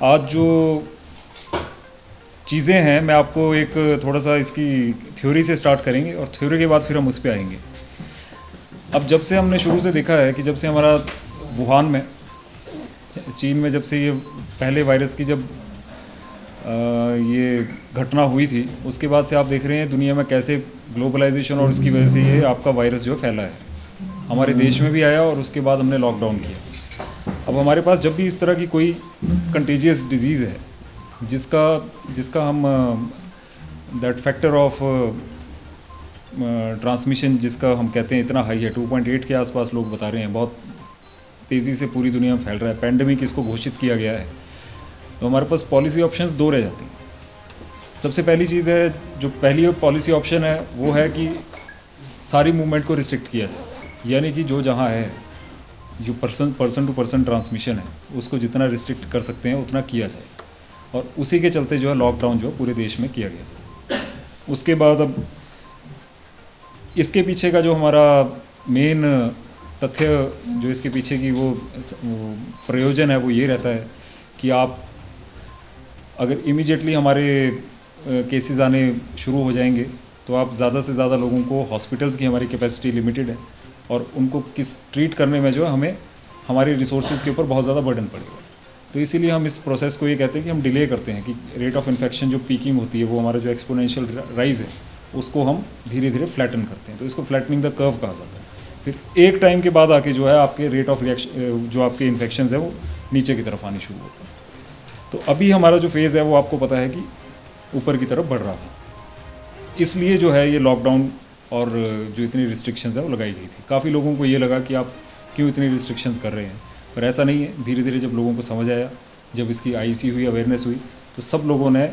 आज जो चीज़ें हैं मैं आपको एक थोड़ा सा इसकी थ्योरी से स्टार्ट करेंगे और थ्योरी के बाद फिर हम उस पर आएंगे। अब जब से हमने शुरू से देखा है कि जब से हमारा वुहान में चीन में जब से ये पहले वायरस की जब ये घटना हुई थी, उसके बाद से आप देख रहे हैं दुनिया में कैसे ग्लोबलाइजेशन और उसकी वजह से ये आपका वायरस जो फैला है, हमारे देश में भी आया और उसके बाद हमने लॉकडाउन किया। अब हमारे पास जब भी इस तरह की कोई कंटेजियस डिजीज़ है जिसका हम दैट फैक्टर ऑफ ट्रांसमिशन जिसका हम कहते हैं इतना हाई है, 2.8 के आसपास लोग बता रहे हैं, बहुत तेज़ी से पूरी दुनिया में फैल रहा है, पेंडेमिक इसको घोषित किया गया है, तो हमारे पास पॉलिसी ऑप्शंस दो रह जाती हैं। सबसे पहली चीज़ है, जो पहली पॉलिसी ऑप्शन है वो है कि सारी मूवमेंट को रिस्ट्रिक्ट किया जाए, यानी कि जो जहाँ है जो पर्सन टू पर्सन ट्रांसमिशन है उसको जितना रिस्ट्रिक्ट कर सकते हैं उतना किया जाए, और उसी के चलते जो है लॉकडाउन जो पूरे देश में किया गया। उसके बाद अब इसके पीछे का जो हमारा मेन तथ्य जो इसके पीछे की वो प्रयोजन है वो ये रहता है कि आप अगर इमीडिएटली हमारे केसेस आने शुरू हो जाएंगे तो आप ज़्यादा से ज़्यादा लोगों को, हॉस्पिटल्स की हमारी कैपेसिटी लिमिटेड है और उनको ट्रीट करने में जो है हमें हमारे रिसोर्सेज के ऊपर बहुत ज़्यादा बर्डन पड़ेगा। तो इसीलिए हम इस प्रोसेस को ये कहते हैं कि हम डिले करते हैं कि रेट ऑफ इन्फेक्शन जो पीकिंग होती है वो हमारा जो एक्सपोनेंशियल राइज है उसको हम धीरे धीरे फ्लैटन करते हैं, तो इसको फ्लैटनिंग द कर्व कहा जाता है। फिर एक टाइम के बाद आके जो है आपके रेट ऑफ रिएक्शन जो आपके इन्फेक्शन है वो नीचे की तरफ आनी शुरू होते हैं। तो अभी हमारा जो फेज़ है वो आपको पता है कि ऊपर की तरफ बढ़ रहा था, इसलिए जो है ये लॉकडाउन और जो इतनी रिस्ट्रिक्शंस है वो लगाई गई थी। काफ़ी लोगों को ये लगा कि आप क्यों इतनी रिस्ट्रिक्शंस कर रहे हैं, पर ऐसा नहीं है। धीरे धीरे जब लोगों को समझ आया, जब इसकी आईसी हुई, अवेयरनेस हुई, तो सब लोगों ने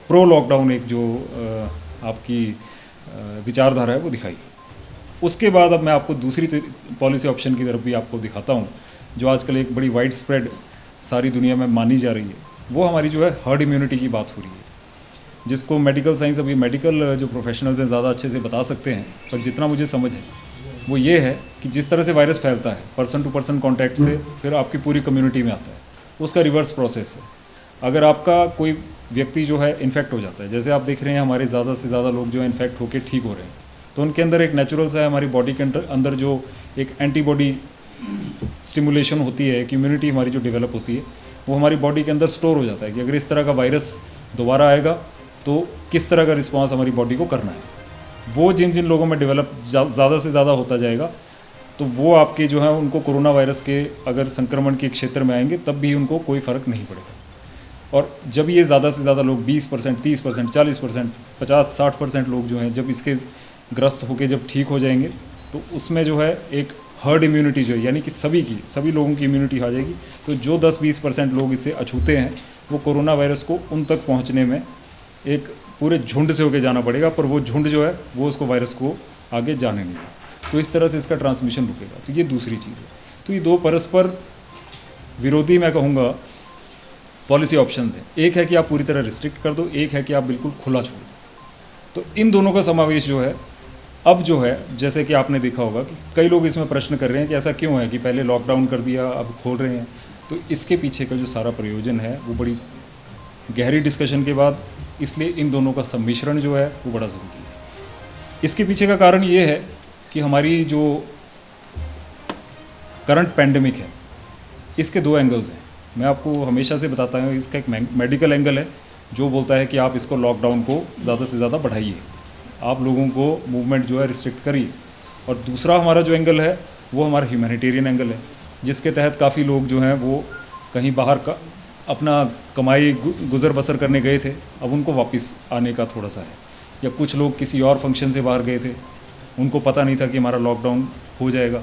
प्रो लॉकडाउन एक जो आपकी विचारधारा है वो दिखाई। उसके बाद अब मैं आपको दूसरी पॉलिसी ऑप्शन की तरफ भी आपको दिखाता हूँ, जो आजकल एक बड़ी वाइड स्प्रेड सारी दुनिया में मानी जा रही है। वो हमारी जो है हर्ड इम्यूनिटी की बात हो रही है, जिसको मेडिकल साइंस, अभी मेडिकल जो प्रोफेशनल्स हैं ज़्यादा अच्छे से बता सकते हैं, पर जितना मुझे समझ है वो ये है कि जिस तरह से वायरस फैलता है पर्सन टू पर्सन कॉन्टैक्ट से फिर आपकी पूरी कम्युनिटी में आता है, उसका रिवर्स प्रोसेस है। अगर आपका कोई व्यक्ति जो है इन्फेक्ट हो जाता है, जैसे आप देख रहे हैं हमारे ज़्यादा से ज़्यादा लोग जो है इन्फेक्ट होकर ठीक हो रहे हैं, तो उनके अंदर एक नेचुरल सा है, हमारी बॉडी के अंदर जो एक एंटीबॉडी स्टिमुलेशन होती है, एक इम्यूनिटी हमारी जो डेवलप होती है, वो हमारी बॉडी के अंदर स्टोर हो जाता है कि अगर इस तरह का वायरस दोबारा आएगा तो किस तरह का रिस्पांस हमारी बॉडी को करना है। वो जिन जिन लोगों में डेवलप ज़्यादा से ज़्यादा होता जाएगा, तो वो आपके जो है उनको कोरोना वायरस के अगर संक्रमण के क्षेत्र में आएंगे तब भी उनको कोई फ़र्क नहीं पड़ेगा। और जब ये ज़्यादा से ज़्यादा लोग 20%, 30%, 40%, 50-60% लोग जो हैं जब इसके ग्रस्त होकर जब ठीक हो जाएंगे, तो उसमें जो है एक हर्ड इम्यूनिटी जो है, यानी कि सभी लोगों की इम्यूनिटी आ जाएगी। तो जो 10-20% लोग इससे अछूते हैं, वो कोरोना वायरस को उन तक पहुंचने में एक पूरे झुंड से होकर जाना पड़ेगा, पर वो झुंड जो है वो उसको वायरस को आगे जाने नहीं देगा। तो इस तरह से इसका ट्रांसमिशन रुकेगा। तो ये दूसरी चीज़ है। तो ये दो परस्पर विरोधी, मैं कहूँगा, पॉलिसी ऑप्शंस हैं। एक है कि आप पूरी तरह रिस्ट्रिक्ट कर दो, एक है कि आप बिल्कुल खुला छोड़ दो। तो इन दोनों का समावेश जो है अब जो है, जैसे कि आपने देखा होगा कि कई लोग इसमें प्रश्न कर रहे हैं कि ऐसा क्यों है कि पहले लॉकडाउन कर दिया अब खोल रहे हैं। तो इसके पीछे का जो सारा प्रयोजन है वो बड़ी गहरी डिस्कशन के बाद, इसलिए इन दोनों का सम्मिश्रण जो है वो बड़ा ज़रूरी है। इसके पीछे का कारण ये है कि हमारी जो करंट पैंडेमिक है इसके दो एंगल्स हैं। मैं आपको हमेशा से बताता हूँ, इसका एक मेडिकल एंगल है जो बोलता है कि आप इसको लॉकडाउन को ज़्यादा से ज़्यादा बढ़ाइए, आप लोगों को मूवमेंट जो है रिस्ट्रिक्ट करिए। और दूसरा हमारा जो एंगल है वो हमारा ह्यूमैनिटेरियन एंगल है, जिसके तहत काफ़ी लोग जो हैं वो कहीं बाहर का अपना कमाई गुज़र बसर करने गए थे, अब उनको वापस आने का थोड़ा सा है। या कुछ लोग किसी और फंक्शन से बाहर गए थे, उनको पता नहीं था कि हमारा लॉकडाउन हो जाएगा,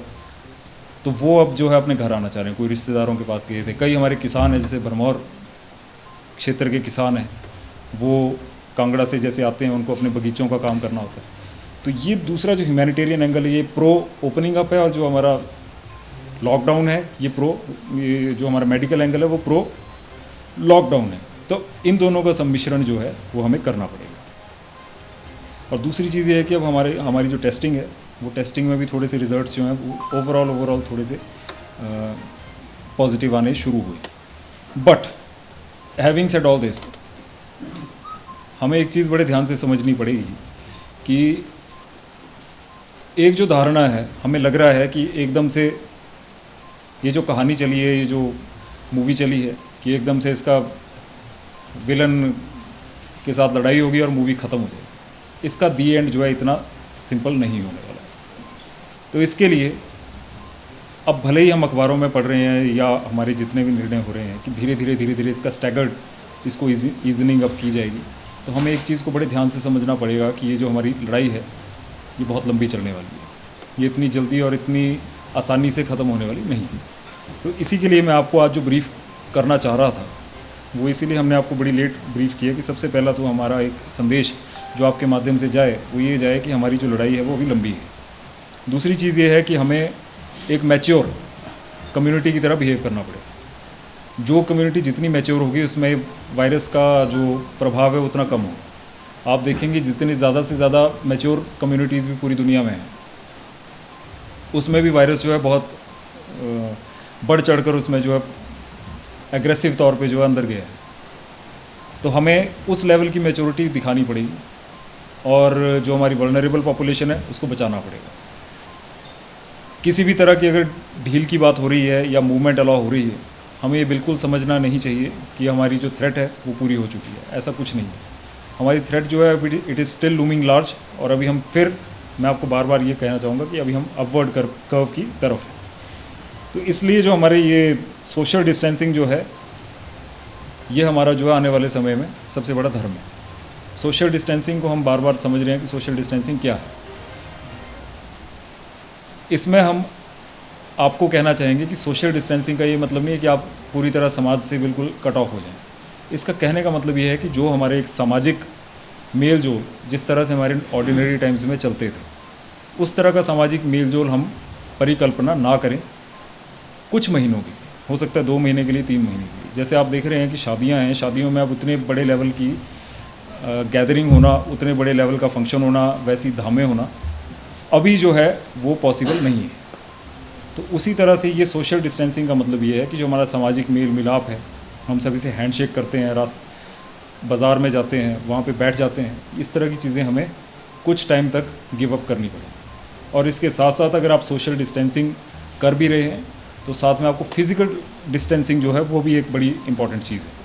तो वो अब जो है अपने घर आना चाह रहे हैं, कोई रिश्तेदारों के पास गए थे। कई हमारे किसान हैं, जैसे भरमौर क्षेत्र के किसान हैं, वो कांगड़ा से जैसे आते हैं, उनको अपने बगीचों का काम करना होता है। तो ये दूसरा जो ह्यूमैनिटेरियन एंगल है ये प्रो ओपनिंग अप है, और जो हमारा लॉकडाउन है ये जो हमारा मेडिकल एंगल है वो प्रो लॉकडाउन है। तो इन दोनों का सम्मिश्रण जो है वो हमें करना पड़ेगा। और दूसरी चीज़ ये है कि अब हमारी जो टेस्टिंग है वो टेस्टिंग में भी थोड़े से रिजल्ट्स जो हैं वो ओवरऑल थोड़े से पॉजिटिव आने शुरू हुए। But having said all this, हमें एक चीज़ बड़े ध्यान से समझनी पड़ेगी कि एक जो धारणा है, हमें लग रहा है कि एकदम से ये जो कहानी चली है, ये जो मूवी चली है, कि एकदम से इसका विलन के साथ लड़ाई होगी और मूवी ख़त्म हो जाएगी। इसका दी एंड जो है इतना सिंपल नहीं होने वाला है। तो इसके लिए अब भले ही हम अखबारों में पढ़ रहे हैं या हमारे जितने भी निर्णय हो रहे हैं कि धीरे धीरे इसका स्टैगर्ड, इसको ईजनिंग अप की जाएगी, तो हमें एक चीज़ को बड़े ध्यान से समझना पड़ेगा कि ये जो हमारी लड़ाई है ये बहुत लंबी चलने वाली है, ये इतनी जल्दी और इतनी आसानी से ख़त्म होने वाली नहीं। तो इसी के लिए मैं आपको आज जो ब्रीफ़ करना चाह रहा था वो इसीलिए हमने आपको बड़ी लेट ब्रीफ़ किया कि सबसे पहला तो हमारा एक संदेश जो आपके माध्यम से जाए वो ये जाए कि हमारी जो लड़ाई है वो भी लंबी है। दूसरी चीज़ ये है कि हमें एक मैच्योर कम्युनिटी की तरह बिहेव करना पड़ेगा। जो कम्युनिटी जितनी मैच्योर होगी उसमें वायरस का जो प्रभाव है उतना कम होगा। आप देखेंगे जितनी ज़्यादा से ज़्यादा मैच्योर कम्युनिटीज़ भी पूरी दुनिया में हैं, उसमें भी वायरस जो है बहुत बढ़ चढ़कर उसमें जो है एग्रेसिव तौर पे जो है अंदर गया है। तो हमें उस लेवल की मैच्योरिटी दिखानी पड़ेगी और जो हमारी वल्नरेबल पॉपुलेशन है उसको बचाना पड़ेगा। किसी भी तरह की अगर ढील की बात हो रही है या मूवमेंट अलाउ हो रही है, हमें ये बिल्कुल समझना नहीं चाहिए कि हमारी जो थ्रेट है वो पूरी हो चुकी है। ऐसा कुछ नहीं है। हमारी थ्रेट जो है it is still looming large, और अभी हम फिर मैं आपको बार बार ये कहना चाहूँगा कि अभी हम अपवर्ड कर्व की तरफ हैं। तो इसलिए जो हमारे ये सोशल डिस्टेंसिंग जो है ये हमारा जो है आने वाले समय में सबसे बड़ा धर्म है। सोशल डिस्टेंसिंग को हम बार बार समझ रहे हैं कि सोशल डिस्टेंसिंग क्या है। इसमें हम आपको कहना चाहेंगे कि सोशल डिस्टेंसिंग का ये मतलब नहीं है कि आप पूरी तरह समाज से बिल्कुल कट ऑफ हो जाएं। इसका कहने का मतलब ये है कि जो हमारे एक सामाजिक मेल जोल जिस तरह से हमारे ऑर्डिनरी टाइम्स में चलते थे, उस तरह का सामाजिक मेल जोल हम परिकल्पना ना करें कुछ महीनों की, हो सकता है 2 महीने के लिए, 3 महीने के लिए। जैसे आप देख रहे हैं कि शादियां हैं, शादियों में अब उतने बड़े लेवल की गैदरिंग होना, उतने बड़े लेवल का फंक्शन होना, वैसी धामें होना अभी जो है वो पॉसिबल नहीं है। तो उसी तरह से ये सोशल डिस्टेंसिंग का मतलब ये है कि जो हमारा सामाजिक मेल मिलाप है, हम सभी से हैंडशेक करते हैं, बाज़ार में जाते हैं, वहाँ पे बैठ जाते हैं, इस तरह की चीज़ें हमें कुछ टाइम तक गिव अप करनी पड़ेगी। और इसके साथ साथ अगर आप सोशल डिस्टेंसिंग कर भी रहे हैं तो साथ में आपको फिज़िकल डिस्टेंसिंग जो है वो भी एक बड़ी इंपॉर्टेंट चीज़ है।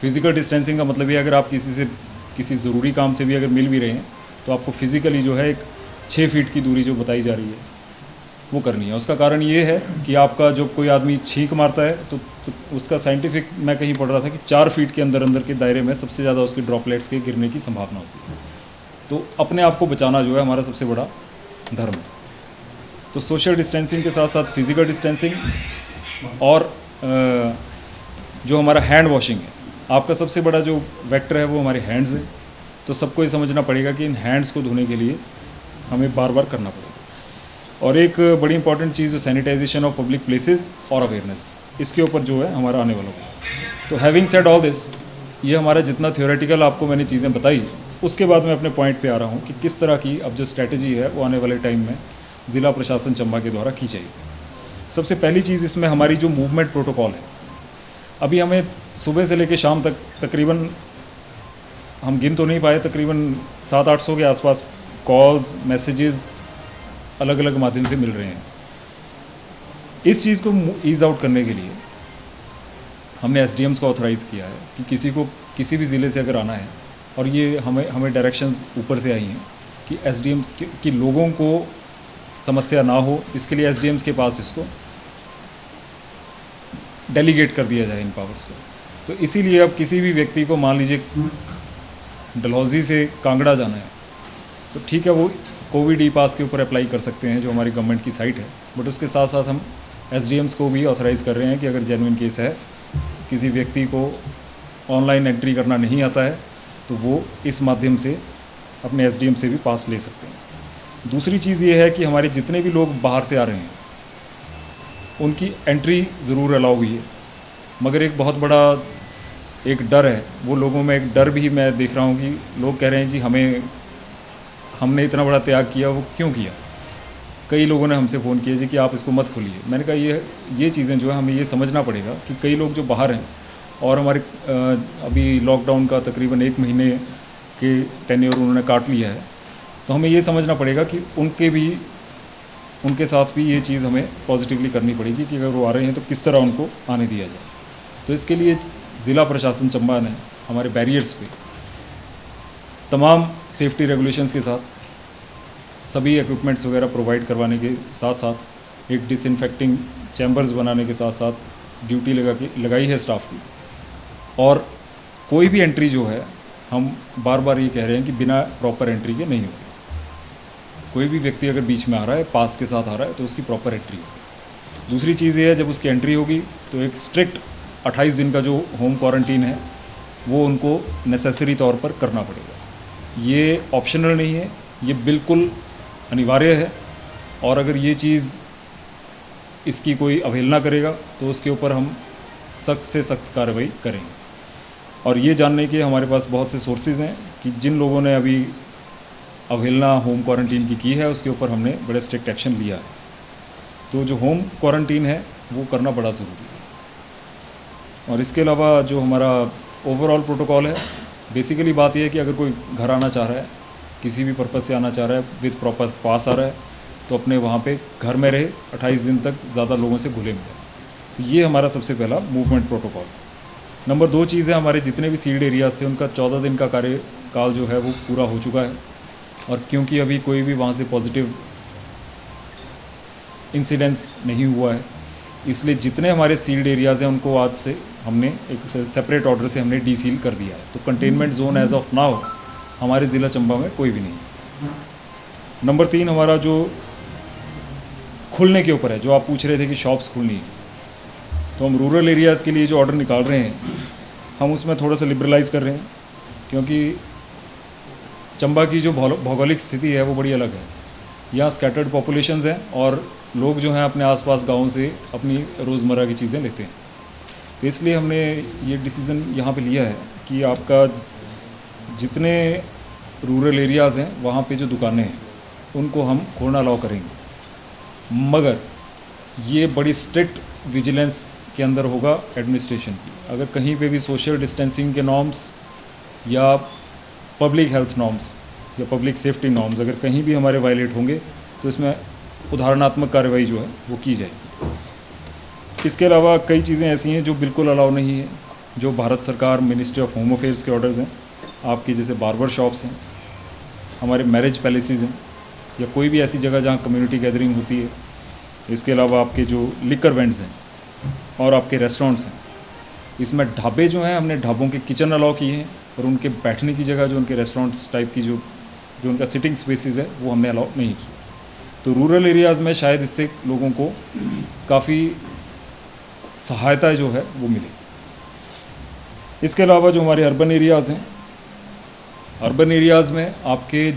फिज़िकल डिस्टेंसिंग का मतलब ये अगर आप किसी ज़रूरी काम से भी अगर मिल भी रहे हैं तो आपको फिज़िकली जो है एक 6 फीट की दूरी जो बताई जा रही है वो करनी है। उसका कारण ये है कि आपका जब कोई आदमी छींक मारता है तो उसका साइंटिफिक मैं कहीं पढ़ रहा था कि 4 फीट के अंदर के दायरे में सबसे ज़्यादा उसके ड्रॉपलेट्स के गिरने की संभावना होती है। तो अपने आप को बचाना जो है हमारा सबसे बड़ा धर्म है। तो सोशल डिस्टेंसिंग के साथ साथ फिज़िकल डिस्टेंसिंग और जो हमारा हैंड वॉशिंग है, आपका सबसे बड़ा जो वेक्टर है वो हमारे हैंड्स है। तो सबको ये समझना पड़ेगा कि इन हैंड्स को धोने के लिए हमें बार बार करना पड़ेगा। और एक बड़ी इंपॉर्टेंट चीज़ जो सैनिटाइजेशन ऑफ पब्लिक प्लेसेस और अवेयरनेस, इसके ऊपर जो है हमारा आने वाला होगा। तो हैविंग सेड ऑल दिस, ये हमारा जितना थ्योरेटिकल आपको मैंने चीज़ें बताई, उसके बाद मैं अपने पॉइंट पे आ रहा हूँ कि किस तरह की अब जो स्ट्रैटेजी है वो आने वाले टाइम में ज़िला प्रशासन चंबा के द्वारा की जाएगी। सबसे पहली चीज़ इसमें हमारी जो मूवमेंट प्रोटोकॉल है, अभी हमें सुबह से लेकर शाम तक तकरीबन, हम गिन तो नहीं पाए, तकरीबन 700-800 के आसपास कॉल्स, मैसेजेस अलग अलग माध्यम से मिल रहे हैं। इस चीज़ को ईज़ आउट करने के लिए हमने एसडीएम्स को ऑथराइज़ किया है कि किसी को किसी भी ज़िले से अगर आना है, और ये हमें डायरेक्शंस ऊपर से आई हैं कि एसडीएम्स की लोगों को समस्या ना हो, इसके लिए एसडीएम्स के पास इसको डेलीगेट कर दिया जाए इन पावर्स को। तो इसीलिए अब किसी भी व्यक्ति को, मान लीजिए डलहौजी से कांगड़ा जाना है, तो ठीक है वो कोविड ई पास के ऊपर अप्लाई कर सकते हैं जो हमारी गवर्नमेंट की साइट है, बट उसके साथ साथ हम एसडीएम्स को भी ऑथराइज़ कर रहे हैं कि अगर जेन्युइन केस है, किसी व्यक्ति को ऑनलाइन एंट्री करना नहीं आता है, तो वो इस माध्यम से अपने एसडीएम से भी पास ले सकते हैं। दूसरी चीज़ ये है कि हमारे जितने भी लोग बाहर से आ रहे हैं उनकी एंट्री ज़रूर अलाउ हुई है, मगर एक बहुत बड़ा एक डर है, वो लोगों में एक डर भी मैं देख रहा हूँ कि लोग कह रहे हैं जी हमने इतना बड़ा त्याग किया, वो क्यों किया। कई लोगों ने हमसे फ़ोन किया जी कि आप इसको मत खोलिए। मैंने कहा ये चीज़ें जो है हमें ये समझना पड़ेगा कि कई लोग जो बाहर हैं और हमारे अभी लॉकडाउन का तकरीबन 1 महीने के टेन्योर उन्होंने काट लिया है, तो हमें ये समझना पड़ेगा कि उनके साथ भी ये चीज़ हमें पॉजिटिवली करनी पड़ेगी कि अगर वो आ रहे हैं तो किस तरह उनको आने दिया जाए। तो इसके लिए ज़िला प्रशासन चंबा ने हमारे बैरियर्स पे तमाम सेफ्टी रेगुलेशंस के साथ सभी इक्विपमेंट्स वगैरह प्रोवाइड करवाने के साथ साथ एक डिसइंफेक्टिंग चैम्बर्स बनाने के साथ साथ ड्यूटी लगाई है स्टाफ की। और कोई भी एंट्री जो है, हम बार बार ये कह रहे हैं कि बिना प्रॉपर एंट्री के नहीं होगी। कोई भी व्यक्ति अगर बीच में आ रहा है, पास के साथ आ रहा है, तो उसकी प्रॉपर एंट्री होगी। दूसरी चीज़ ये है, जब उसकी एंट्री होगी तो एक स्ट्रिक्ट 28 दिन का जो होम क्वारंटीन है वो उनको नेसेसरी तौर पर करना पड़ेगा। ये ऑप्शनल नहीं है, ये बिल्कुल अनिवार्य है। और अगर ये चीज़ इसकी कोई अवहेलना करेगा तो उसके ऊपर हम सख्त से सख्त कार्रवाई करेंगे। और ये जानने के हमारे पास बहुत से सोर्सेज हैं कि जिन लोगों ने अभी अवहेलना होम क्वारंटीन की है, उसके ऊपर हमने बड़े स्ट्रिक्ट एक्शन लिया है। तो जो होम क्वारंटीन है वो करना बड़ा ज़रूरी है। और इसके अलावा जो हमारा ओवरऑल प्रोटोकॉल है, बेसिकली बात यह है कि अगर कोई घर आना चाह रहा है, किसी भी पर्पज़ से आना चाह रहा है, विद प्रॉपर पास आ रहा है, तो अपने वहाँ पे घर में रहे, 28 दिन तक ज़्यादा लोगों से घुले मिले। तो ये हमारा सबसे पहला मूवमेंट प्रोटोकॉल। नंबर 2 चीज़ है, हमारे जितने भी सील्ड एरियाज थे उनका 14 दिन का कार्यकाल जो है वो पूरा हो चुका है। और क्योंकि अभी कोई भी वहाँ से पॉजिटिव इंसिडेंस नहीं हुआ है, इसलिए जितने हमारे सील्ड एरियाज़ हैं उनको आज से हमने एक सेपरेट ऑर्डर से हमने डीसील कर दिया है। तो containment zone as of now हमारे ज़िला चंबा में कोई भी नहीं। नंबर 3 हमारा जो खुलने के ऊपर है, जो आप पूछ रहे थे कि शॉप्स खुलनी है, तो हम रूरल एरियाज़ के लिए जो ऑर्डर निकाल रहे हैं हम उसमें थोड़ा सा लिबरलाइज़ कर रहे हैं, क्योंकि चंबा की जो भौगोलिक स्थिति है वो बड़ी अलग है। यहाँ स्कैटर्ड पॉपुलेशंस हैं और लोग जो हैं अपने आसपास गाँव से अपनी रोज़मर्रा की चीज़ें लेते हैं। तो इसलिए हमने ये डिसीज़न यहाँ पे लिया है कि आपका जितने रूरल एरियाज़ हैं वहाँ पे जो दुकानें हैं उनको हम खोलना अलाउ करेंगे, मगर ये बड़ी स्ट्रिक्ट विजिलेंस के अंदर होगा एडमिनिस्ट्रेशन की। अगर कहीं पे भी सोशल डिस्टेंसिंग के नॉर्म्स या पब्लिक हेल्थ नॉर्म्स या पब्लिक सेफ्टी नॉर्म्स अगर कहीं भी हमारे वायलेट होंगे तो इसमें उदाहरणात्मक कार्रवाई जो है वो की जाएगी। इसके अलावा कई चीज़ें ऐसी हैं जो बिल्कुल अलाउ नहीं है, जो भारत सरकार मिनिस्ट्री ऑफ होम अफेयर्स के ऑर्डर्स हैं। आपकी जैसे बार्बर शॉप्स हैं, हमारे मैरिज पैलेसेस हैं, या कोई भी ऐसी जगह जहाँ कम्युनिटी गैदरिंग होती है। इसके अलावा आपके जो लिकर वेंड्स हैं और आपके रेस्टोरेंट्स हैं, इसमें ढाबे जो हैं हमने ढाबों के किचन अलाउ किए हैं, और उनके बैठने की जगह जो उनके रेस्टोरेंट्स टाइप की जो उनका सिटिंग स्पेसिस है वो हमने अलाउ नहीं किया। तो रूरल एरियाज़ में शायद इससे लोगों को काफ़ी सहायता जो है वो मिले। इसके अलावा जो हमारे अर्बन एरियाज़ हैं, अर्बन एरियाज़ में आपके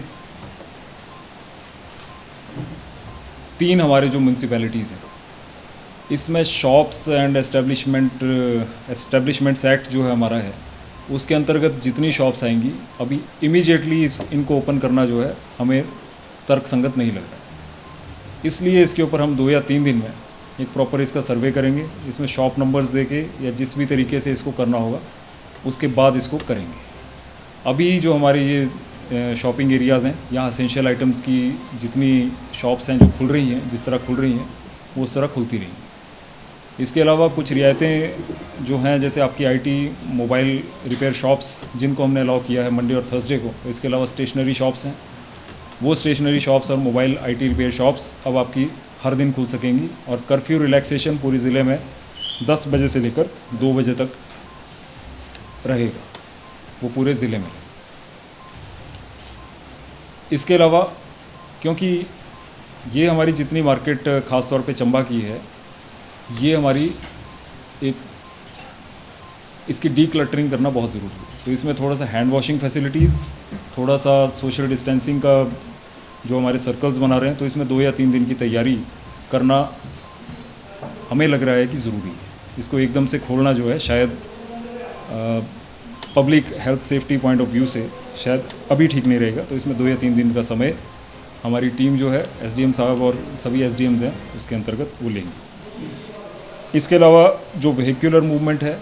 3 हमारे जो म्यूनसिपैलिटीज़ हैं, इसमें शॉप्स एंड एस्टेब्लिशमेंट्स एक्ट जो है हमारा है, उसके अंतर्गत जितनी शॉप्स आएंगी अभी इमीडिएटली इनको ओपन करना जो है हमें तर्कसंगत नहीं लग रहा है। इसलिए इसके ऊपर हम 2 या 3 दिन में एक प्रॉपर इसका सर्वे करेंगे, इसमें शॉप नंबर्स देके या जिस भी तरीके से इसको करना होगा उसके बाद इसको करेंगे। अभी जो हमारे ये शॉपिंग एरियाज़ हैं, यहाँ एसेंशियल आइटम्स की जितनी शॉप्स हैं जो खुल रही हैं, जिस तरह खुल रही हैं वो उस तरह खुलती रहेंगी। इसके अलावा कुछ रियायतें जो हैं, जैसे आपकी आईटी मोबाइल रिपेयर शॉप्स जिनको हमने अलाउ किया है मंडे और थर्सडे को। इसके अलावा स्टेशनरी शॉप्स हैं, वो स्टेशनरी शॉप्स और मोबाइल आईटी रिपेयर शॉप्स अब आपकी हर दिन खुल सकेंगी। और कर्फ्यू रिलैक्सेशन पूरे ज़िले में 10 बजे से लेकर 2 बजे तक रहेगा, वो पूरे ज़िले में। इसके अलावा क्योंकि ये हमारी जितनी मार्केट ख़ास तौर पे चंबा की है, ये हमारी एक इसकी डीक्लटरिंग करना बहुत ज़रूरी है। तो इसमें थोड़ा सा हैंड वॉशिंग फैसिलिटीज़, थोड़ा सा सोशल डिस्टेंसिंग का जो हमारे सर्कल्स बना रहे हैं, तो इसमें 2 या 3 दिन की तैयारी करना हमें लग रहा है कि ज़रूरी है। इसको एकदम से खोलना जो है शायद public health safety point of view से शायद अभी ठीक नहीं रहेगा। तो इसमें 2 या 3 दिन का समय हमारी टीम जो है एसडीएम साहब और सभी एसडीएम्स हैं उसके अंतर्गत वो लेंगे। इसके अलावा जो वेहिकुलर मूवमेंट है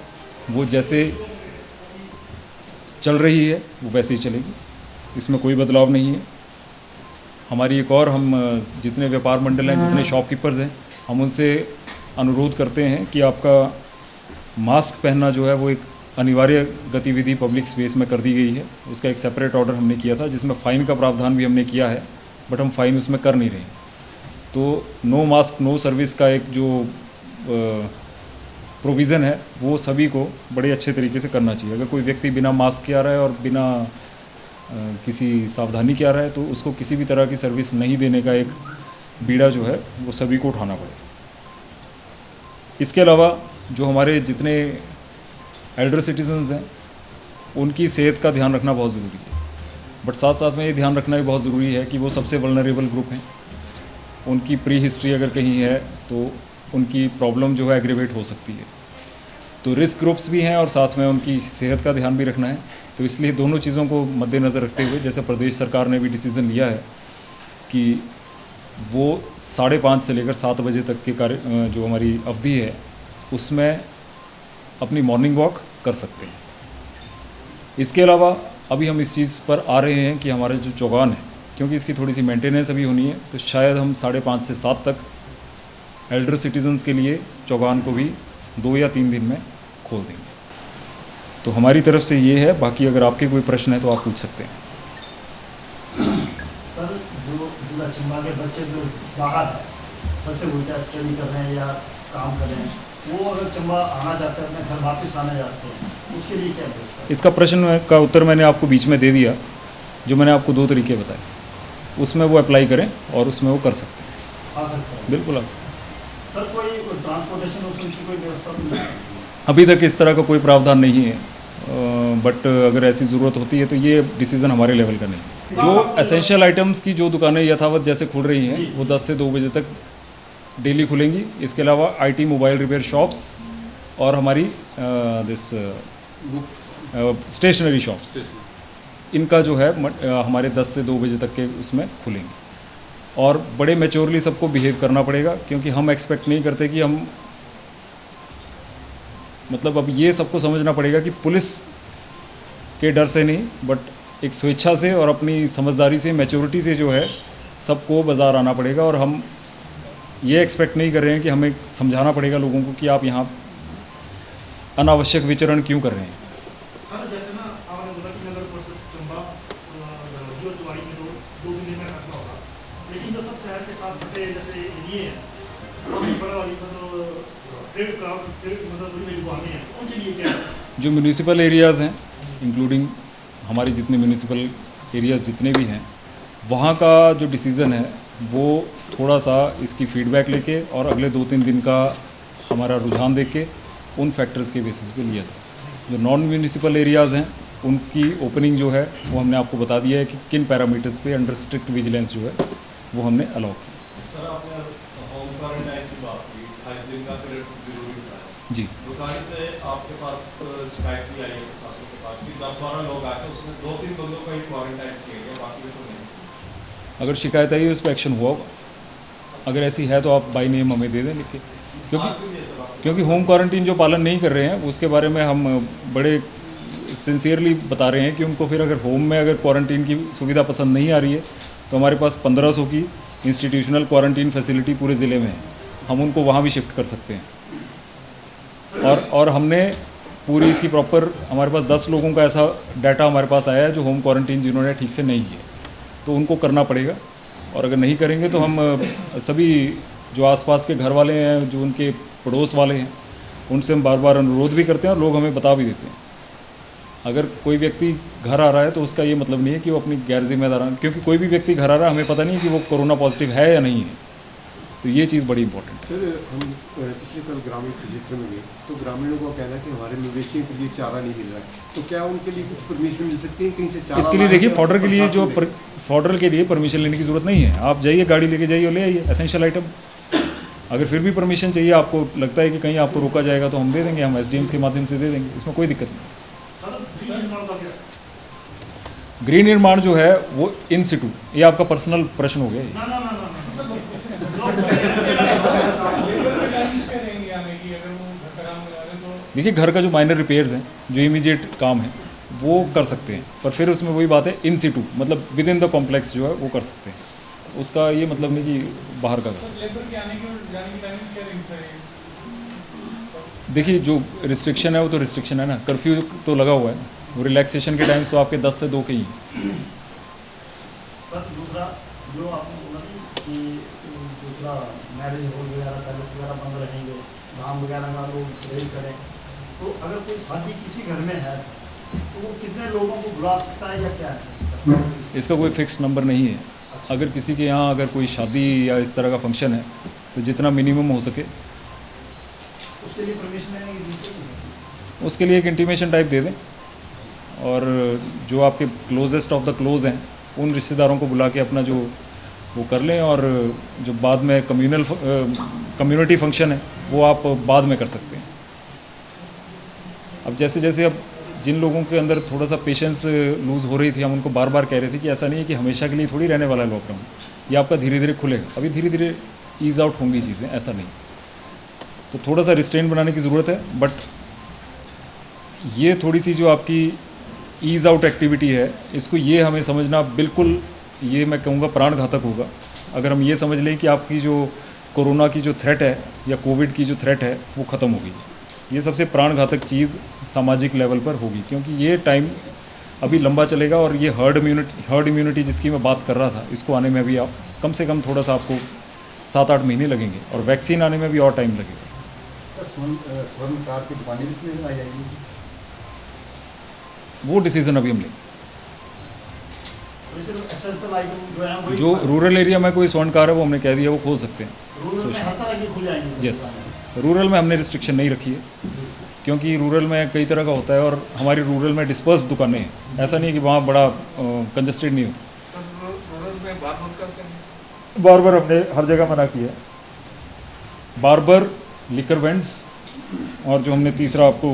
वो जैसे चल रही है वो वैसे ही चलेगी, इसमें कोई बदलाव नहीं है। हमारी एक और, हम जितने व्यापार मंडल हैं, जितने शॉपकीपर्स हैं, हम उनसे अनुरोध करते हैं कि आपका मास्क पहनना जो है वो एक अनिवार्य गतिविधि पब्लिक स्पेस में कर दी गई है। उसका एक सेपरेट ऑर्डर हमने किया था जिसमें फ़ाइन का प्रावधान भी हमने किया है, बट हम फ़ाइन उसमें कर नहीं रहे हैं। तो नो मास्क नो सर्विस का एक जो प्रोविज़न है वो सभी को बड़े अच्छे तरीके से करना चाहिए। अगर कोई व्यक्ति बिना मास्क के आ रहा है और बिना किसी सावधानी के आ रहा है तो उसको किसी भी तरह की सर्विस नहीं देने का एक बीड़ा जो है वो सभी को उठाना पड़ेगा। इसके अलावा जो हमारे जितने एल्डर सिटीजन्स हैं उनकी सेहत का ध्यान रखना बहुत ज़रूरी है, बट साथ साथ में ये ध्यान रखना भी बहुत ज़रूरी है कि वो सबसे वल्नरेबल ग्रुप हैं। उनकी प्री हिस्ट्री अगर कहीं है तो उनकी प्रॉब्लम जो है एग्रीवेट हो सकती है। तो रिस्क ग्रुप्स भी हैं और साथ में उनकी सेहत का ध्यान भी रखना है। तो इसलिए दोनों चीज़ों को मद्देनज़र रखते हुए जैसे प्रदेश सरकार ने भी डिसीज़न लिया है कि वो 5:30 से लेकर 7 बजे तक के कार्य जो हमारी अवधि है उसमें अपनी मॉर्निंग वॉक कर सकते हैं। इसके अलावा अभी हम इस चीज़ पर आ रहे हैं कि हमारे जो चौगान है, क्योंकि इसकी थोड़ी सी मेंटेनेंस अभी होनी है, तो शायद हम 5:30 से 7 तक एल्डर सिटीजन्स के लिए चौगान को भी 2 या 3 दिन में खोल देंगे। तो हमारी तरफ से ये है, बाकी अगर आपके कोई प्रश्न है तो आप पूछ सकते हैं। सर, जो चंबा के बच्चे जो बाहर फंसे हुए हैं, स्टडी कर रहे हैं या काम कर रहे हैं, वो अगर चंबा आना चाहते हैं, अपने घर वापस आना चाहते हैं, उसके लिए क्या व्यवस्था है? इसका प्रश्न का उत्तर मैंने आपको बीच में दे दिया। जो मैंने आपको 2 तरीके बताए उसमें वो अप्लाई करें और उसमें वो कर सकते हैं। आ सकते हैं? बिल्कुल आ सकते हैं। सर, कोई ट्रांसपोर्टेशन उसकी कोई व्यवस्था तो नहीं है? अभी तक इस तरह का कोई प्रावधान नहीं है, बट अगर ऐसी ज़रूरत होती है तो ये डिसीज़न हमारे लेवल का नहीं है। जो एसेंशियल आइटम्स की जो दुकानें यथावत जैसे खुल रही हैं वो 10 से 2 बजे तक डेली खुलेंगी। इसके अलावा IT मोबाइल रिपेयर शॉप्स और हमारी स्टेशनरी शॉप्स, इनका जो है हमारे 10 से 2 बजे तक के उसमें खुलेंगे। और बड़े मैच्योरली सबको बिहेव करना पड़ेगा, क्योंकि हम एक्सपेक्ट नहीं करते कि हम, मतलब अब ये सबको समझना पड़ेगा कि पुलिस के डर से नहीं, बट एक स्वेच्छा से और अपनी समझदारी से, मैच्योरिटी से जो है सबको बाज़ार आना पड़ेगा। और हम ये एक्सपेक्ट नहीं कर रहे हैं कि हमें समझाना पड़ेगा लोगों को कि आप यहाँ अनावश्यक विचरण क्यों कर रहे हैं। सर, जैसे ना आपने बोला कि नगर परिषद चंबा जो चुवाई में 2 दिन में फैसला होगा, लेकिन जो सब शहर के साथ सटे जैसे एरिए हैं, बड़ा वाली मतलब ट्रेड मतलब बड़ी बड़ी दुकानें हैं, उनके लिए क्या है? जो म्यूनिसिपल एरियाज़ हैं, इंक्लूडिंग हमारे जितने म्यूनिसिपल एरियाज़ जितने भी हैं, वहाँ का जो डिसीज़न है वो थोड़ा सा इसकी फीडबैक लेके और अगले 2-3 दिन का हमारा रुझान देख के उन फैक्टर्स के बेसिस पे लिया था। जो नॉन म्यूनिसिपल एरियाज़ हैं उनकी ओपनिंग जो है वो हमने आपको बता दिया है कि किन पैरामीटर्स पे अंडर स्ट्रिक्ट विजिलेंस जो है वो हमने अलाउ किया। सर, आपने होम क्वारंटाइन की बात की, 28 दिन का पीरियड जरूरी होता है जी। दुकान से आपके पास शिकायत भी आई है प्रशासन के पास कि 10-12 लोग आए थे, उसमें 2-3 बंदों का ही क्वारंटाइन किया गया, बाकी तो नहीं। अगर शिकायत आई है उस पर एक्शन हुआ होगा। अगर ऐसी है तो आप बाई नेम हमें दे दें लिख के, क्योंकि होम क्वारंटीन जो पालन नहीं कर रहे हैं उसके बारे में हम बड़े सिंसियरली बता रहे हैं कि उनको फिर अगर होम में अगर क्वारंटीन की सुविधा पसंद नहीं आ रही है तो हमारे पास 1500 की इंस्टीट्यूशनल क्वारंटीन फैसिलिटी पूरे ज़िले में है, हम उनको वहाँ भी शिफ्ट कर सकते हैं। और हमने पूरी इसकी प्रॉपर, हमारे पास 10 लोगों का ऐसा डाटा हमारे पास आया है जो होम क्वारंटीन जिन्होंने ठीक से नहीं किया, तो उनको करना पड़ेगा। और अगर नहीं करेंगे तो हम सभी जो आसपास के घर वाले हैं, जो उनके पड़ोस वाले हैं, उनसे हम बार बार अनुरोध भी करते हैं और लोग हमें बता भी देते हैं। अगर कोई व्यक्ति घर आ रहा है तो उसका ये मतलब नहीं है कि वो अपनी गैर जिम्मेदाराना, क्योंकि कोई भी व्यक्ति घर आ रहा है हमें पता नहीं है कि वो कोरोना पॉजिटिव है या नहीं है, तो ये चीज़ बड़ी इंपॉर्टेंट है। सर, हम पिछले कल ग्रामीण क्षेत्र में गए तो ग्रामीणों का कहना है कि हमारे मवेशियों के लिए चारा नहीं मिल रहा है, तो क्या उनके लिए कुछ परमिशन मिल सकती है कहीं से चारा? इसके लिए देखिए, फॉडर के लिए जो फॉडर के लिए परमिशन लेने की ज़रूरत नहीं है, आप जाइए गाड़ी लेके जाइए और ले आइए एसेंशियल आइटम। अगर फिर भी परमिशन चाहिए, आपको लगता है कि कहीं आपको रोका जाएगा, तो हम दे देंगे, हम SDMs के माध्यम से दे देंगे, इसमें कोई दिक्कत नहीं। गृह निर्माण जो है वो इन सिटू, ये आपका पर्सनल प्रश्न हो गया ये। देखिए घर का जो माइनर रिपेयर्स हैं, जो इमीडिएट काम है वो कर सकते हैं, पर फिर उसमें वही बात है इन सिटू, मतलब विद इन द कॉम्प्लेक्स जो है वो कर सकते हैं। उसका ये मतलब नहीं कि बाहर का कर सकते हैं। देखिए जो रिस्ट्रिक्शन है वो तो रिस्ट्रिक्शन है ना, कर्फ्यू तो लगा हुआ है, वो रिलैक्सेशन के टाइम्स तो आपके 10 से 2 के ही हैं। सर दूसरा जो आपने बोला कि दूसरा मैरिज हॉल वगैरह पैलेस वगैरह बंद रहेंगे, धाम वगैरह का लोग रेल करें, तो अगर कोई शादी किसी घर में है तो वो कितने लोगों को बुला सकता है या क्या है सर? इसका कोई फिक्स नंबर नहीं है। अगर किसी के यहाँ अगर कोई शादी या इस तरह का फंक्शन है तो जितना मिनिमम हो सके उसके लिए परमिशन है, उसके लिए एक इंटीमेशन टाइप दे दें, और जो आपके क्लोजेस्ट ऑफ द क्लोज हैं उन रिश्तेदारों को बुला के अपना जो वो कर लें, और जो बाद में कम्युनिटी फंक्शन है वो आप बाद में कर सकते हैं। अब जैसे जैसे अब जिन लोगों के अंदर थोड़ा सा पेशेंस लूज़ हो रही थी, हम उनको बार बार कह रहे थे कि ऐसा नहीं है कि हमेशा के लिए थोड़ी रहने वाला है लॉकडाउन, ये आपका धीरे धीरे खुलेगा, अभी धीरे धीरे ईज़ आउट होंगी चीज़ें, ऐसा नहीं। तो थोड़ा सा रिस्ट्रेंट बनाने की ज़रूरत है, बट ये थोड़ी सी जो आपकी ईज़ आउट एक्टिविटी है, इसको ये हमें समझना बिल्कुल, ये मैं कहूँगा प्राणघातक होगा अगर हम ये समझ लें कि आपकी जो कोरोना की जो थ्रेट है या कोविड की जो थ्रेट है वो ख़त्म हो गई है। ये सबसे प्राणघातक चीज़ सामाजिक लेवल पर होगी, क्योंकि ये टाइम अभी लंबा चलेगा, और ये हर्ड इम्यूनिटी जिसकी मैं बात कर रहा था, इसको आने में अभी आप कम से कम थोड़ा सा आपको 7-8 महीने लगेंगे, और वैक्सीन आने में भी और टाइम लगेगा। स्वर्ण कार की दुकानें भी इसमें आ जाएंगी? वो डिसीज़न अभी हम लेंगे। तो सिर्फ एसेंशियल आइटम जो है वही जो रूरल एरिया में कोई स्वर्ण कार है वो हमने कह दिया वो खोल सकते हैं। रूरल में हर तरह की खुल जाएंगी। यस, रूरल में हमने रिस्ट्रिक्शन नहीं रखी है, क्योंकि रूरल में कई तरह का होता है, और हमारी रूरल में डिस्पर्स दुकानें हैं, ऐसा नहीं है कि वहाँ बड़ा कंजस्टेड नहीं होता। बार्बर हमने हर जगह मना किया है, बार्बर, लिकर वेंड्स, और जो हमने तीसरा आपको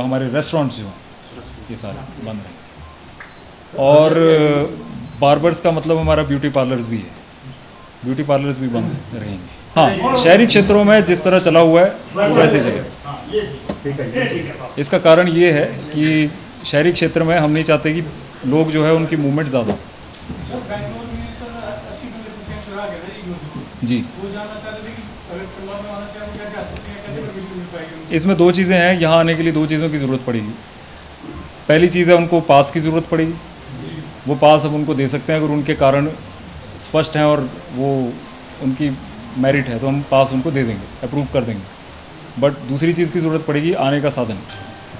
हमारे रेस्टोरेंट्स जो ये सारे बंद हैं, और बार्बर्स का मतलब हमारा ब्यूटी पार्लर्स भी है, ब्यूटी पार्लर्स भी बंद रहेंगे। हाँ, शहरी क्षेत्रों में जिस तरह चला हुआ है वैसे चले। हाँ, ये ठीक है। इसका कारण ये है कि शहरी क्षेत्र में हम नहीं चाहते कि लोग जो है उनकी मूवमेंट ज़्यादा हो। जी, इसमें 2 चीज़ें हैं, यहाँ आने के लिए 2 चीज़ों की ज़रूरत पड़ेगी। पहली चीज़ है उनको पास की ज़रूरत पड़ेगी, वो पास अब उनको दे सकते हैं अगर उनके कारण स्पष्ट हैं और वो उनकी मेरिट है, तो हम पास उनको दे देंगे, अप्रूव कर देंगे। बट दूसरी चीज़ की ज़रूरत पड़ेगी आने का साधन।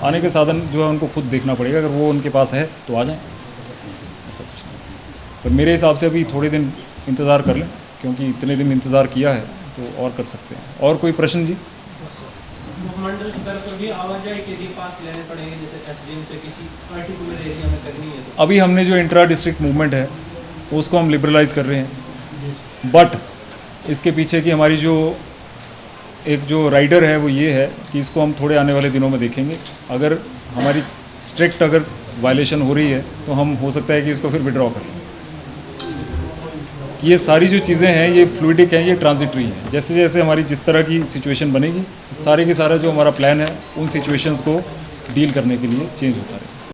आने के साधन जो है उनको खुद देखना पड़ेगा, अगर वो उनके पास है तो आ जाएं, ऐसा कुछ नहीं। पर मेरे हिसाब से अभी थोड़े दिन इंतज़ार कर लें, क्योंकि इतने दिन इंतज़ार किया है तो और कर सकते हैं। और कोई प्रश्न जी? मंडल स्तर पर भी आवाजाही के लिए पास लेने पड़ेंगे, जैसे एसडीएम से किसी पर्टिकुलर एरिया में करनी है तो? अभी हमने जो इंट्रा डिस्ट्रिक्ट मूवमेंट है उसको हम लिबरलाइज़ कर रहे हैं, बट इसके पीछे की हमारी जो एक जो राइडर है वो ये है कि इसको हम थोड़े आने वाले दिनों में देखेंगे। अगर हमारी स्ट्रिक्ट अगर वायलेशन हो रही है तो हम हो सकता है कि इसको फिर विड्रॉ कर लें। कि ये सारी जो चीज़ें हैं ये फ्लूइडिक हैं, ये ट्रांजिटरी हैं। जैसे जैसे हमारी जिस तरह की सिचुएशन बनेगी, सारे के सारा जो हमारा प्लान है उन सिचुएशंस को डील करने के लिए चेंज होता है।